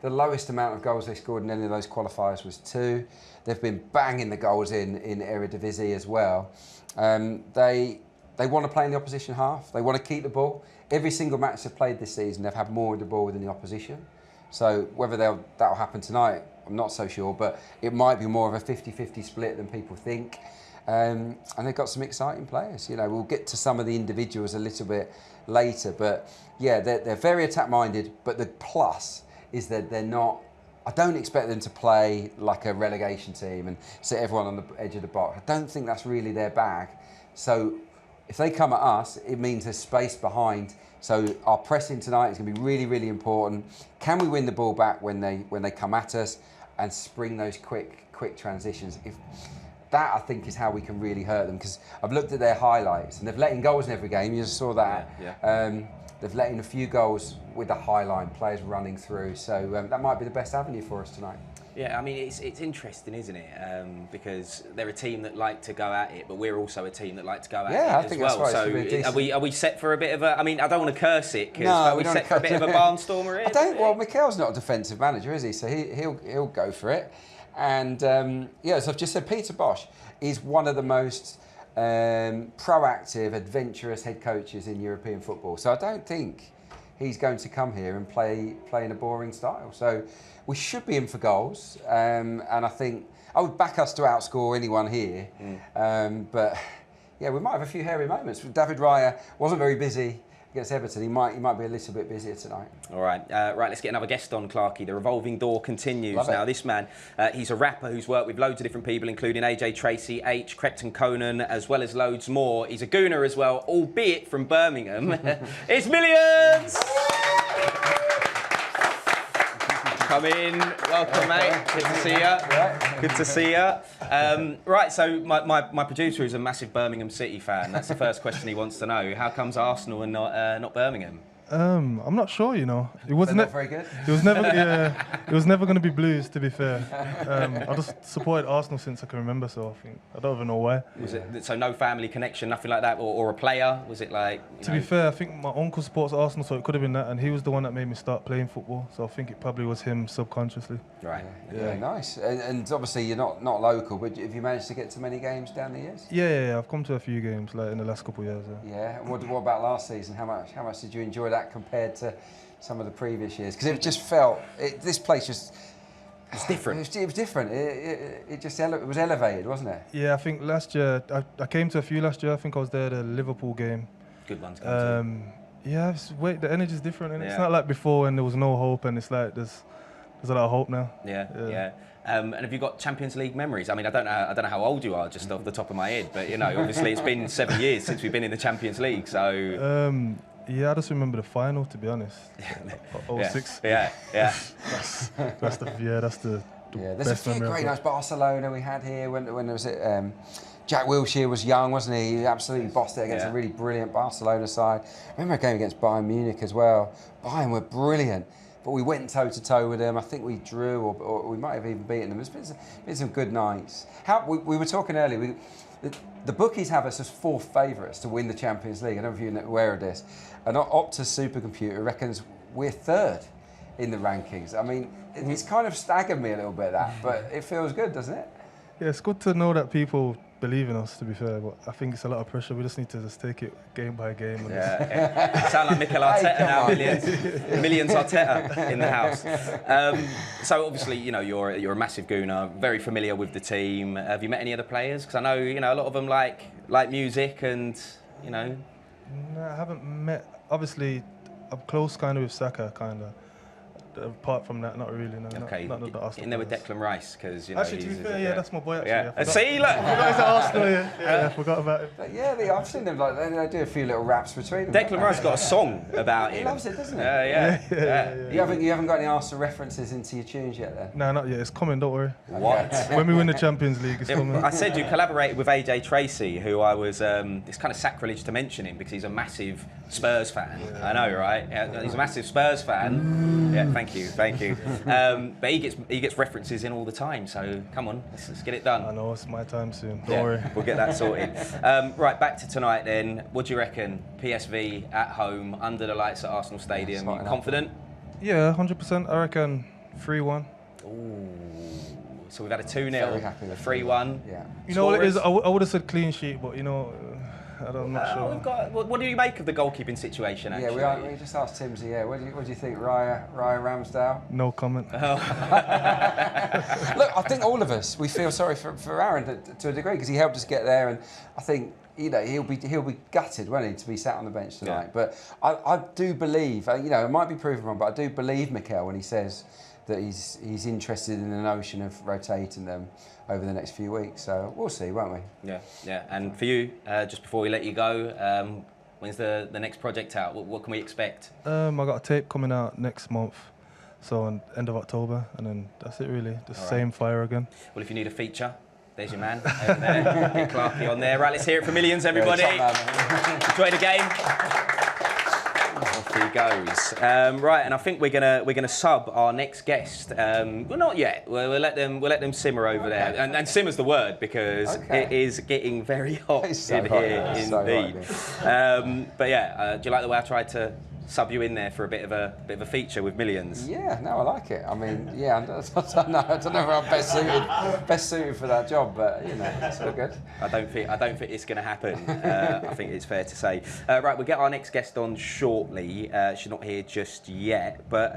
The lowest amount of goals they scored in any of those qualifiers was 2. They've been banging the goals in Eredivisie as well. They want to play in the opposition half. They want to keep the ball. Every single match they've played this season, they've had more of the ball than the opposition. So whether that'll happen tonight, I'm not so sure. But it might be more of a 50-50 split than people think. And they've got some exciting players. We'll get to some of the individuals a little bit later. But yeah, they're very attack-minded. But the plus is that they're not. I don't expect them to play like a relegation team and sit everyone on the edge of the box. I don't think that's really their bag. So if they come at us, it means there's space behind. So our pressing tonight is going to be really, really important. Can we win the ball back when they come at us and spring those quick transitions? That, I think, is how we can really hurt them, because I've looked at their highlights and they've let in goals in every game. You just saw that. Yeah. They've let in a few goals with the high line, players running through. So that might be the best avenue for us tonight. Yeah, I mean, it's interesting, isn't it? Because they're a team that like to go at it, but we're also a team that like to go at it I think as well. That's right. So are we set for a bit of a... I mean, I don't want to curse it, because are we set for a bit of a barnstormer here? Well, Mikel's not a defensive manager, is he? So he'll go for it. And as I've just said, Peter Bosch is one of the most proactive, adventurous head coaches in European football. So I don't think he's going to come here and play in a boring style. So we should be in for goals. And I think I would back us to outscore anyone here. But yeah, we might have a few hairy moments. David Raya wasn't very busy against Everton. He might be a little bit busier tonight. All right, let's get another guest on, Clarke. The revolving door continues. Now, this man, he's a rapper who's worked with loads of different people, including AJ Tracy, H, Crepton Conan, as well as loads more. He's a gooner as well, albeit from Birmingham. It's Millions! Come in. Welcome, mate. Good to see you. Good to see you. Right, so my producer is a massive Birmingham City fan. That's the first question he wants to know. How comes Arsenal and not Birmingham? I'm not sure, It was not very good. It was never. It was never going to be Blues, to be fair. I just supported Arsenal since I can remember, so I don't even know why. Was it so no family connection, nothing like that, or a player? Was it like? To be fair, I think my uncle supports Arsenal, so it could have been that, and he was the one that made me start playing football. So I think it probably was him subconsciously. Right. Yeah, nice. And obviously you're not local, but have you managed to get to many games down the years? Yeah. I've come to a few games like in the last couple of years. Yeah. And what about last season? How much did you enjoy that compared to some of the previous years? Because it just felt this place just. It's different. It was different. It was elevated, wasn't it? Yeah, I think last year I came to a few last year. I think I was there at the Liverpool game. Good one to come to. Yeah, the energy's different, and it's not like before when there was no hope, and it's like there's there's a lot of hope now. Yeah. And have you got Champions League memories? I mean, I don't know how old you are, just off the top of my head, but you know, obviously it's been 7 years since we've been in the Champions League. So yeah, I just remember the final, to be honest. 06. Yeah. That's the there's a few great nights. Barcelona we had here when there was it. Jack Wilshere was young, wasn't he? He absolutely bossed it against a really brilliant Barcelona side. I remember a game against Bayern Munich as well. Bayern were brilliant, but we went toe-to-toe with them. I think we drew, or we might have even beaten them. There's been some good nights. We were talking earlier, the bookies have us as fourth favourites to win the Champions League. I don't know if you're aware of this. And Opta's supercomputer reckons we're third in the rankings. I mean, it's kind of staggered me a little bit, that, but it feels good, doesn't it? Yeah, it's good to know that people believe in us, to be fair, but I think it's a lot of pressure. We just need to just take it game by game. Sound like Mikel Arteta now, millions Arteta in the house. So obviously, you know, you're a massive gooner, very familiar with the team. Have you met any other players? Because I know, you know, a lot of them like music and, you know. No, I haven't met. Obviously, I'm close kind of with Saka, kind of. Apart from that, not really. No, okay. Not the Arsenal. In there with Declan Rice, because you know. Actually, to be fair, that's my boy. Actually, yeah. See, look. Arsenal. I forgot about him. But yeah, I've seen them like they do a few little raps between them. Declan Rice got a song about him. He loves it, doesn't he? Yeah. You haven't got any Arsenal references into your tunes yet, then? No, not yet. It's coming. Don't worry. What? When we win the Champions League, it's coming. I said you collaborated with AJ Tracy, who I was. It's kind of sacrilege to mention him because he's a massive Spurs fan. I know, right? Yeah, he's a massive Spurs fan. Yeah, thank you. But he gets references in all the time. So come on, let's get it done. I know it's my time soon. Don't worry. We'll get that sorted. Right, back to tonight then. What do you reckon? PSV at home under the lights at Arsenal Stadium. You confident? Yeah, 100%. I reckon 3-1. Ooh. So we've had a 2-0, Very happy with 3-1. Yeah. You know what it is? I would have said clean sheet, but you know. I'm not sure. What do you make of the goalkeeping situation, actually? Yeah, we just asked Timsy, what do you think, Raya Ramsdale? No comment. Look, I think all of us, we feel sorry for Aaron to a degree, because he helped us get there, and I think, you know, he'll be gutted, won't he, to be sat on the bench tonight. Yeah. But I do believe, you know, it might be proven wrong, but I do believe Mikel when he says that he's interested in the notion of rotating them over the next few weeks. So we'll see, won't we? Yeah. And for you, just before we let you go, when's the next project out? What can we expect? I got a tape coming out next month, so on end of October, and then that's it really. The same fire again. Well, if you need a feature, there's your man over there. Get Clarke on there. Right, let's hear it for Millions, everybody. Enjoy the game. Off he goes. Right, and I think we're gonna sub our next guest. Well, not yet. We'll let them simmer over there, and simmer's the word because it is getting very hot in here indeed. But yeah, do you like the way I tried to sub you in there for a bit of a feature with Millions? Yeah, no, I like it. I mean, yeah, I don't know if I'm best suited for that job, but you know, it's all good. I don't think it's going to happen. I think it's fair to say. Right, we'll get our next guest on shortly. She's not here just yet, but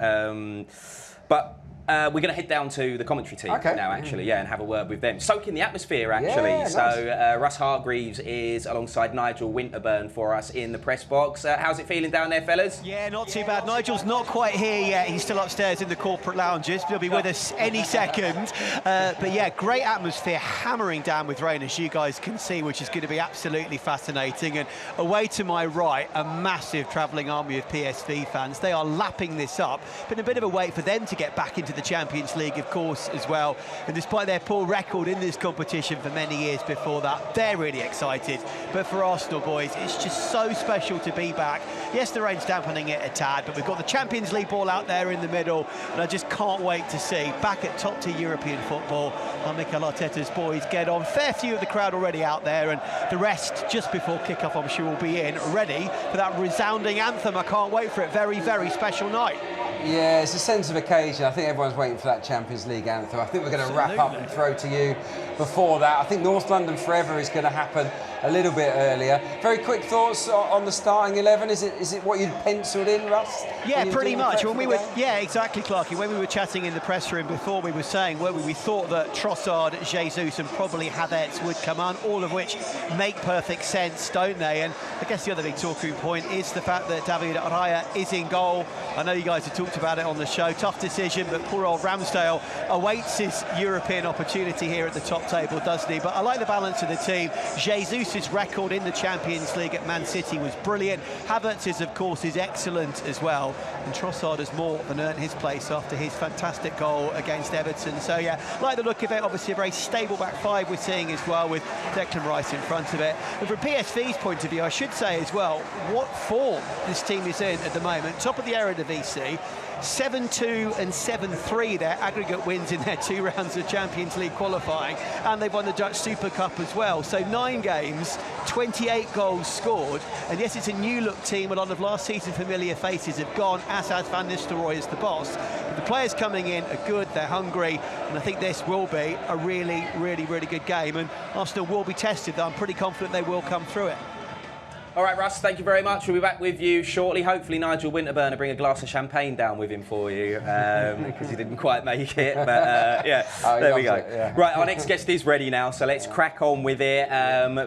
we're going to head down to the commentary team now, actually, and have a word with them. Soak in the atmosphere, actually. Yeah, so Russ Hargreaves is alongside Nigel Winterburn for us in the press box. How's it feeling down there, fellas? Yeah, not too bad. Nigel's not quite here yet. He's still upstairs in the corporate lounges. He'll be with us any second. But yeah, great atmosphere, hammering down with rain, as you guys can see, which is going to be absolutely fascinating. And away to my right, a massive travelling army of PSV fans. They are lapping this up. Been a bit of a wait for them to get back into the Champions League, of course, as well. And despite their poor record in this competition for many years before that, they're really excited. But for Arsenal boys, it's just so special to be back. Yes, the rain's dampening it a tad, but we've got the Champions League ball out there in the middle, and I just can't wait to see back at top-tier European football how Mikel Arteta's boys get on. Fair few of the crowd already out there, and the rest just before kick-off, I'm sure, will be in, ready for that resounding anthem. I can't wait for it. Very, very special night. Yeah, it's a sense of occasion. I think everyone's waiting for that Champions League anthem. I think we're going to wrap up and throw to you before that. I think North London Forever is going to happen a little bit earlier. Very quick thoughts on the starting 11. Is it what you'd penciled in, Russ? Yeah, pretty much. When we were, yeah, exactly, Clarke. When we were chatting in the press room before, we were saying, well, we thought that Trossard, Jesus, and probably Havertz would come on, all of which make perfect sense, don't they? And I guess the other big talking point is the fact that David Raya is in goal. I know you guys have talked talked about it on the show. Tough decision, but poor old Ramsdale awaits his European opportunity here at the top table, doesn't he? But I like the balance of the team. Jesus' record in the Champions League at Man City was brilliant. Havertz's, of course, is excellent as well. And Trossard has more than earned his place after his fantastic goal against Everton. So, yeah, like the look of it. Obviously, a very stable back five we're seeing as well, with Declan Rice in front of it. And from PSV's point of view, I should say as well, what form this team is in at the moment. Top of the Eredivisie, 7-2 and 7-3 their aggregate wins in their 2 rounds of Champions League qualifying, and they've won the Dutch Super Cup as well. So 9 games, 28 goals scored, and yes, it's a new look team. A lot of last season familiar faces have gone, as has Van Nistelrooy as the boss. But the players coming in are good, they're hungry, and I think this will be a really, really, really good game, and Arsenal will be tested, though I'm pretty confident they will come through it. All right, Russ, thank you very much. We'll be back with you shortly. Hopefully Nigel Winterburn will bring a glass of champagne down with him for you, because he didn't quite make it. But, yeah, there we go. Yeah. Right, our next guest is ready now, so let's crack on with it,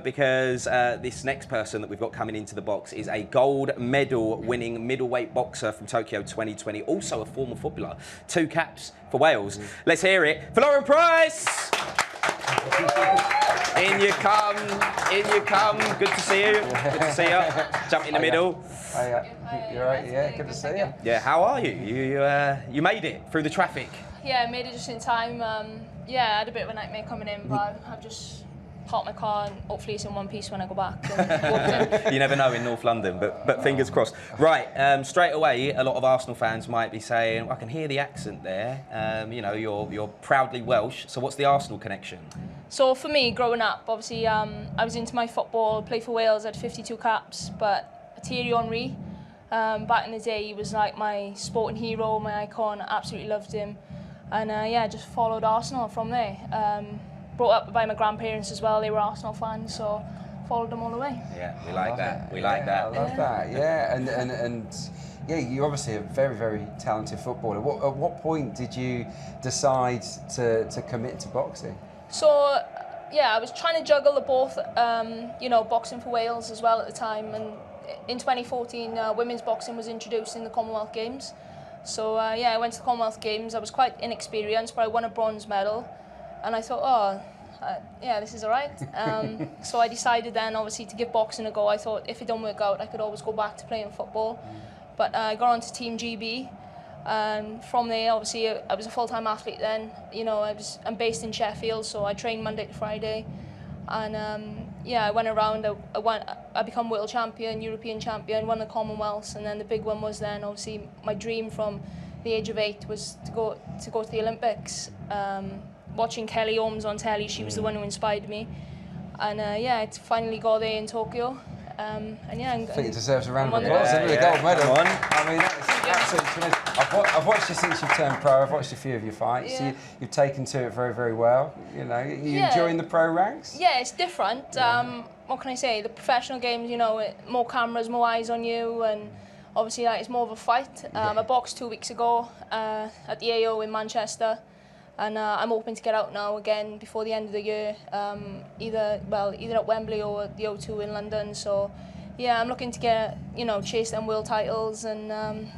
because this next person that we've got coming into the box is a gold medal winning middleweight boxer from Tokyo 2020, also a former footballer. 2 caps for Wales. Let's hear it for Lauren Price! In you come, in you come. Good to see you. Good to see you. Jump in the middle. You're right. Yeah, good to see you. Yeah, how are you? You made it through the traffic. Yeah, I made it just in time. Yeah, I had a bit of a nightmare coming in, but I've just parked my car and hopefully it's in one piece when I go back. You never know in North London, but fingers crossed. Right, straight away, a lot of Arsenal fans might be saying, I can hear the accent there. You know, you're proudly Welsh. So what's the Arsenal connection? So for me, growing up, obviously, I was into my football, played for Wales, I had 52 caps, but Thierry Henry, back in the day, he was like my sporting hero, my icon. I absolutely loved him. And yeah, just followed Arsenal from there. Brought up by my grandparents as well, they were Arsenal fans, so followed them all the way. Yeah, we like that. We like that. I love that. Yeah, and yeah, you're obviously a very, very talented footballer. At what point did you decide to commit to boxing? So yeah, I was trying to juggle the both, you know, boxing for Wales as well at the time. And in 2014, women's boxing was introduced in the Commonwealth Games. So yeah, I went to the Commonwealth Games. I was quite inexperienced, but I won a bronze medal. And I thought, yeah, this is all right. So I decided then, obviously, to give boxing a go. I thought if it don't work out, I could always go back to playing football. But I got onto Team GB. And from there, obviously, I was a full-time athlete then. You know, I'm based in Sheffield, so I trained Monday to Friday. And yeah, I went around. I become world champion, European champion, won the Commonwealths, and then the big one was then obviously my dream from the age of 8 was to go to the Olympics. Watching Kelly Holmes on telly, she was the one who inspired me. And yeah, I finally got there in Tokyo. And yeah, I think it deserves a round of applause. The gold medal. I mean, that's absolutely tremendous. I've watched you since you've turned pro. I've watched a few of your fights. Yeah. You've taken to it very, very well. You know, you enjoying the pro ranks? Yeah, it's different. What can I say? The professional games, you know, more cameras, more eyes on you, and obviously like, it's more of a fight. I boxed 2 weeks ago at the AO in Manchester. And I'm hoping to get out now again before the end of the year, either at Wembley or at the O2 in London. So, yeah, I'm looking to get, you know, chase them world titles and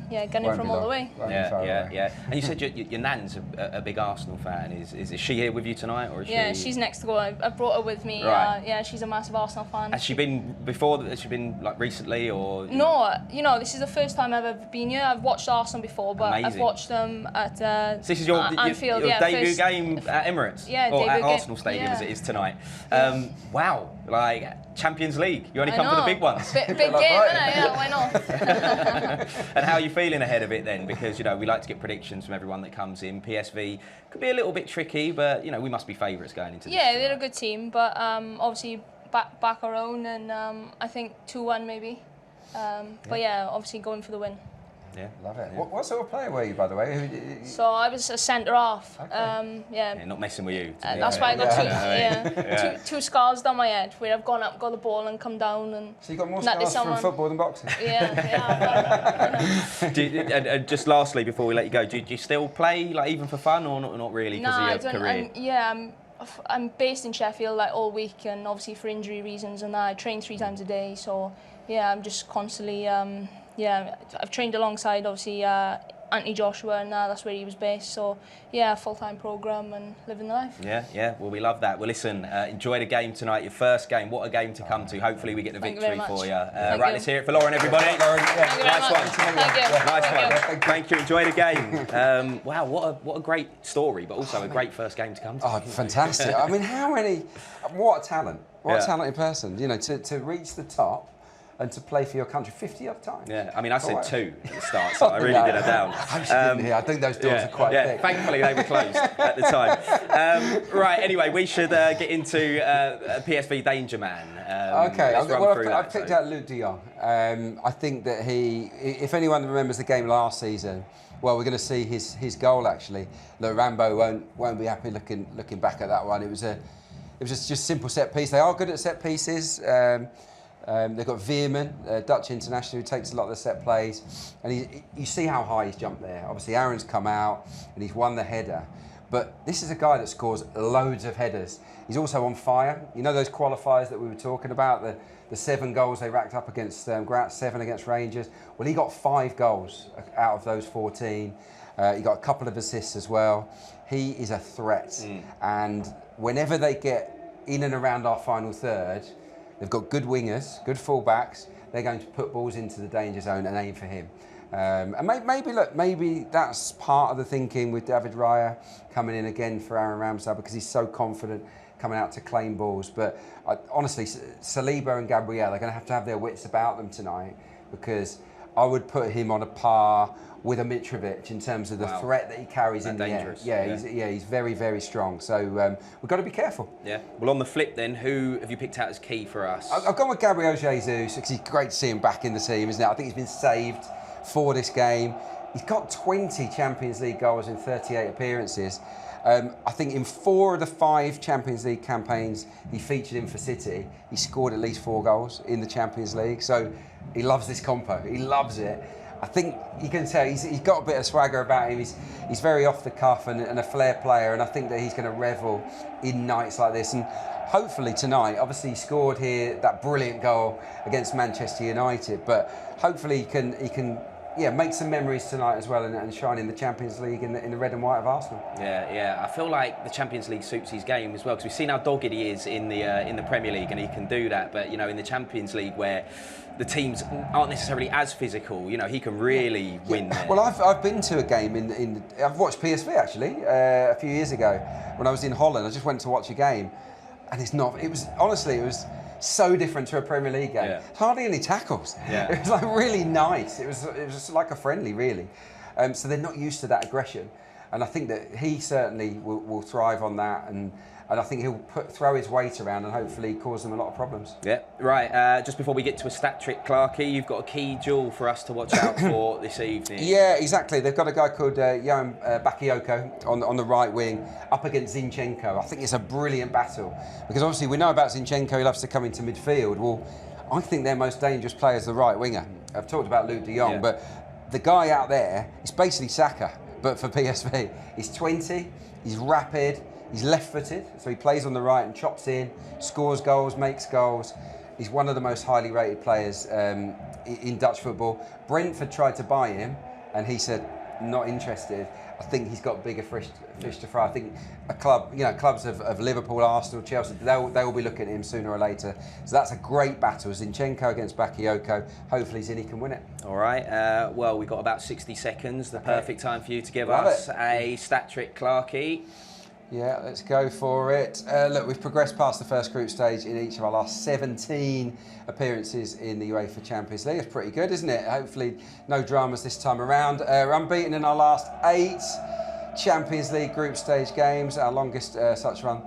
yeah, gunning from all the way. Yeah. And you said your nan's a big Arsenal fan. Is she here with you tonight, or is she? Yeah, she's next to go. I brought her with me. Right. Yeah, she's a massive Arsenal fan. Has she been before? Has she been like recently, or? No, you know, this is the first time I've ever been here. I've watched Arsenal before, but Amazing. I've watched them at so this is your Anfield. Your debut game at Emirates, yeah, or at debut Arsenal Stadium as it is tonight. Wow, like Champions League. You only I come for the know. big ones. Big game, isn't it? Yeah, why not? And how are you feeling ahead of it then? Because, you know, we like to get predictions from everyone that comes in. PSV could be a little bit tricky, but, you know, we must be favourites going into this. Yeah, they're a good team, but obviously back our own, and I think 2-1 maybe. But yeah, obviously going for the win. Yeah, love it. What sort of player were you, by the way? So I was a centre half. Okay. Yeah, not messing with you. that's why I got two scars down my head where I've gone up, got the ball, and come down. And so you got more scars from football than boxing. Yeah. Just lastly, before we let you go, do you still play, like even for fun, or not really because of your career? I'm based in Sheffield like all week, and obviously for injury reasons, and I train 3 times a day. So yeah, I'm just constantly. Yeah, I've trained alongside obviously Anthony Joshua, and that's where he was based. So yeah, full-time programme and living the life. Yeah. Well, we love that. Well, listen, enjoy the game tonight. Your first game. What a game to come to. Hopefully, we get the victory for you. Right, let's hear it for Lauren, everybody. Nice one. Nice one. Thank you. Enjoy the game. Wow, what a great story, but also a great first game to come to. Oh, fantastic! I mean, what a talent! What a talented person! You know, to reach the top. And to play for your country 50 odd times. Yeah, I mean, I said 2 at the start, so I really did it down. I think those doors are quite big. Thankfully, they were closed at the time. Right, anyway, we should get into PSV Danger Man. Okay, I've picked out Luc de Jong. I think that if anyone remembers the game last season, well, we're going to see his goal actually. Look, Rambo won't be happy looking back at that one. It was just simple set piece. They are good at set pieces. They've got Veerman, Dutch international, who takes a lot of the set plays. And you see how high he's jumped there. Obviously, Aaron's come out and he's won the header. But this is a guy that scores loads of headers. He's also on fire. You know those qualifiers that we were talking about? The 7 goals they racked up against Graz, 7 against Rangers. Well, he got 5 goals out of those 14. He got a couple of assists as well. He is a threat. And whenever they get in and around our final third, they've got good wingers, good full-backs. They're going to put balls into the danger zone and aim for him. And maybe that's part of the thinking with David Raya coming in again for Aaron Ramsdale, because he's so confident coming out to claim balls. But honestly, Saliba and Gabriel are going to have their wits about them tonight, because I would put him on a par with a Mitrovic in terms of the threat that he carries in the air. He's very, very strong. So we've got to be careful. Yeah. Well, on the flip then, who have you picked out as key for us? I've gone with Gabriel Jesus, because he's great to see him back in the team, isn't it? I think he's been saved for this game. He's got 20 Champions League goals in 38 appearances. I think in 4 of the 5 Champions League campaigns he featured in for City, he scored at least 4 goals in the Champions League. So he loves this compo. He loves it. I think you can tell he's got a bit of swagger about him. He's very off the cuff and a flair player, and I think that he's going to revel in nights like this. And hopefully tonight, obviously he scored here that brilliant goal against Manchester United, but hopefully he can make some memories tonight as well and shine in the Champions League in the red and white of Arsenal. Yeah. I feel like the Champions League suits his game as well, because we've seen how dogged he is in the Premier League, and he can do that. But in the Champions League, where the teams aren't necessarily as physical, he can really win there. Well, I've been to a game I've watched PSV actually a few years ago when I was in Holland. I just went to watch a game, and it was so different to a Premier League game. Yeah. Hardly any tackles. Yeah. It was like really nice. It was just like a friendly, really. So they're not used to that aggression, and I think that he certainly will thrive on that, and I think he'll throw his weight around and hopefully cause them a lot of problems. Yeah, right. Just before we get to a stat trick, Clarke, you've got a key jewel for us to watch out for this evening. Yeah, exactly. They've got a guy called Johan Bakayoko on the right wing up against Zinchenko. I think it's a brilliant battle, because obviously we know about Zinchenko. He loves to come into midfield. Well, I think their most dangerous player is the right winger. I've talked about Luc de Jong, but the guy out there is basically Saka, but for PSV. He's 20, he's rapid, he's left-footed, so he plays on the right and chops in, scores goals, makes goals. He's one of the most highly rated players in Dutch football. Brentford tried to buy him, and he said, not interested. I think he's got bigger fish to fry. I think clubs of Liverpool, Arsenal, Chelsea, they will be looking at him sooner or later. So that's a great battle. Zinchenko against Bakayoko. Hopefully Zini can win it. All right. Well, we've got about 60 seconds. The perfect time for you to give us a stat trick, Clarke. Yeah, let's go for it. Look, we've progressed past the first group stage in each of our last 17 appearances in the UEFA Champions League. It's pretty good, isn't it? Hopefully no dramas this time around. We're unbeaten in our last 8 Champions League group stage games, our longest such run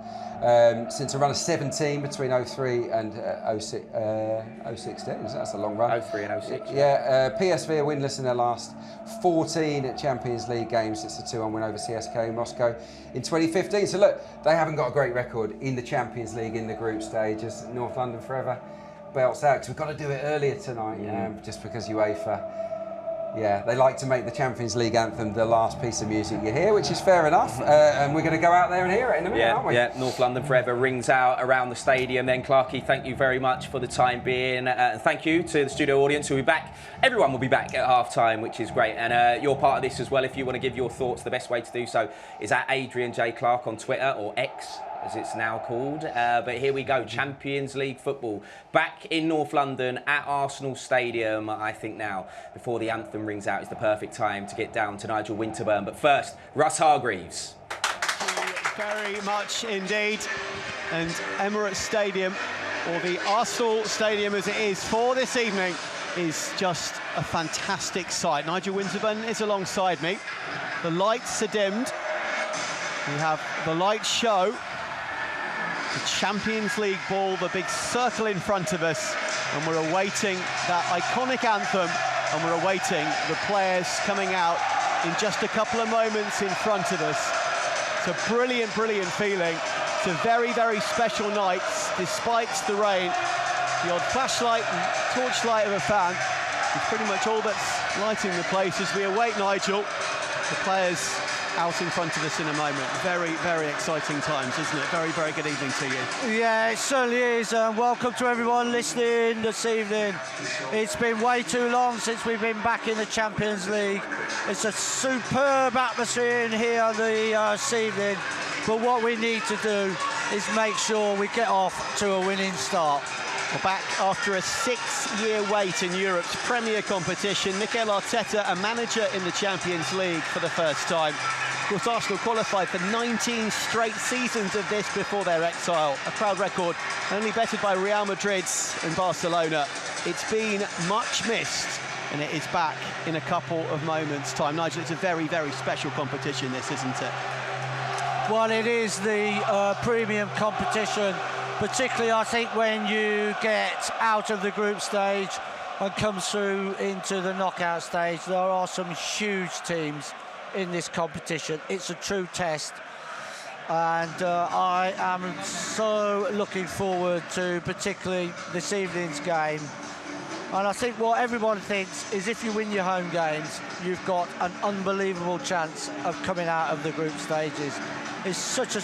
since a run of 17 between 03 and 016. That's a long run. 03 and 06. Yeah, PSV are winless in their last 14 Champions League games. It's a 2-1 win over CSKA Moscow in 2015. So look, they haven't got a great record in the Champions League in the group stage, as North London forever belts out, because we've got to do it earlier tonight, just because UEFA Yeah, they like to make the Champions League anthem the last piece of music you hear, which is fair enough. And we're going to go out there and hear it in a minute, aren't we? Yeah, North London Forever rings out around the stadium. Then, Clarke, thank you very much for the time being. Thank you to the studio audience who will be back. Everyone will be back at half-time, which is great. And you're part of this as well. If you want to give your thoughts, the best way to do so is at Adrian J. Clarke on Twitter, or X, as it's now called. But here we go, Champions League football back in North London at Arsenal Stadium. I think now, before the anthem rings out, is the perfect time to get down to Nigel Winterburn. But first, Russ Hargreaves. Very much indeed. And Emirates Stadium, or the Arsenal Stadium as it is for this evening, is just a fantastic sight. Nigel Winterburn is alongside me. The lights are dimmed. We have the light show. The Champions League ball, the big circle in front of us, and we're awaiting that iconic anthem, and we're awaiting the players coming out in just a couple of moments in front of us. It's a brilliant, brilliant feeling. It's a very, very special night, despite the rain. The odd flashlight and torchlight of a fan is pretty much all that's lighting the place as we await Nigel. The players out in front of us in a moment. Very, very exciting times, isn't it? Very, very good evening to you. Yeah, it certainly is. Welcome to everyone listening this evening. It's been way too long since we've been back in the Champions League. It's a superb atmosphere in here this evening, but what we need to do is make sure we get off to a winning start. We're back after a 6-year wait in Europe's premier competition. Mikel Arteta, a manager in the Champions League for the first time. Of course, Arsenal qualified for 19 straight seasons of this before their exile. A proud record, only bettered by Real Madrid and Barcelona. It's been much missed, and it is back in a couple of moments' time. Nigel, it's a very, very special competition, this, isn't it? Well, it is the premium competition. Particularly, I think, when you get out of the group stage and come through into the knockout stage, there are some huge teams in this competition. It's a true test, and I am so looking forward to particularly this evening's game. And I think what everyone thinks is if you win your home games, you've got an unbelievable chance of coming out of the group stages. It's such a